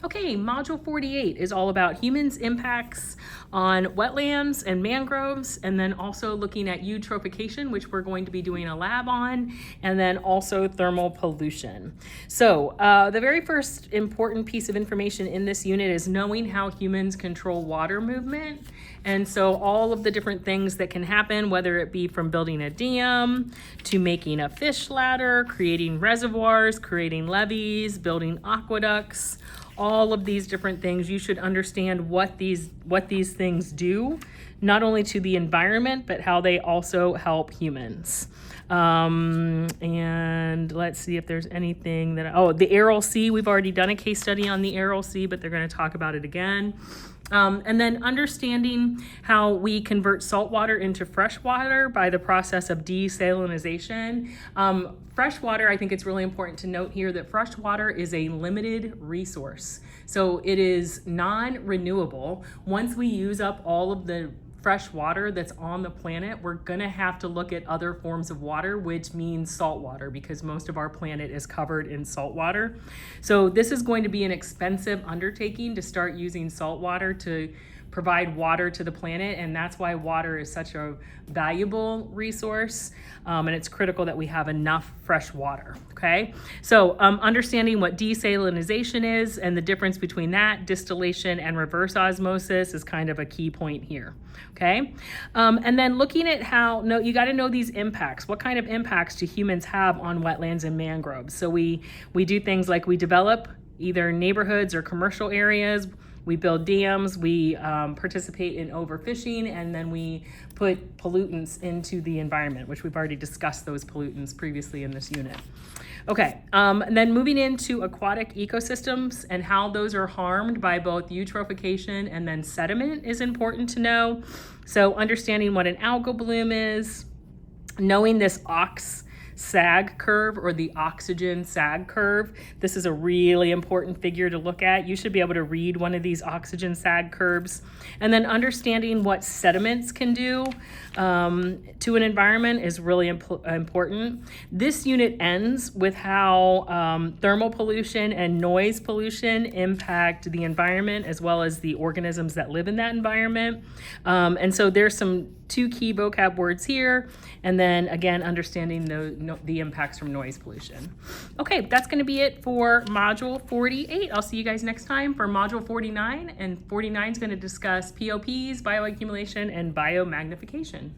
Okay, Module 48 is all about humans' impacts on wetlands and mangroves, and then also looking at eutrophication, which we're going to be doing a lab on, and then also thermal pollution. So the very first important piece of information in this unit is knowing how humans control water movement. And so all of the different things that can happen, whether it be from building a dam to making a fish ladder, creating reservoirs, creating levees, building aqueducts, all of these different things, you should understand what these things do, not only to the environment, but how they also help humans. And let's see if there's anything that, the Aral Sea, we've already done a case study on the Aral Sea, but they're gonna talk about it again. And then understanding how we convert salt water into fresh water by the process of desalinization. Fresh water, I think it's really important to note here that fresh water is a limited resource. So it is non-renewable. Once we use up all of the fresh water that's on the planet, we're gonna have to look at other forms of water, which means salt water, because most of our planet is covered in salt water. So this is going to be an expensive undertaking to start using salt water to provide water to the planet, and that's why water is such a valuable resource, and it's critical that we have enough fresh water, okay? So understanding what desalinization is and the difference between that, distillation, and reverse osmosis is kind of a key point here, okay? And then looking at how, you gotta know these impacts. What kind of impacts do humans have on wetlands and mangroves? So we do things like we develop either neighborhoods or commercial areas, we build dams, we participate in overfishing, and then we put pollutants into the environment, which we've already discussed those pollutants previously in this unit. Okay, and then moving into aquatic ecosystems and how those are harmed by both eutrophication and then sediment is important to know. So understanding what an algal bloom is, knowing this sag curve, or the oxygen sag curve. This is a really important figure to look at. You should be able to read one of these oxygen sag curves. And then understanding what sediments can do to an environment is really important. This unit ends with how thermal pollution and noise pollution impact the environment as well as the organisms that live in that environment. And so there's two key vocab words here, and then again understanding the impacts from noise pollution. Okay, that's going to be it for Module 48. I'll see you guys next time for Module 49, and 49 is going to discuss POPs, bioaccumulation, and biomagnification.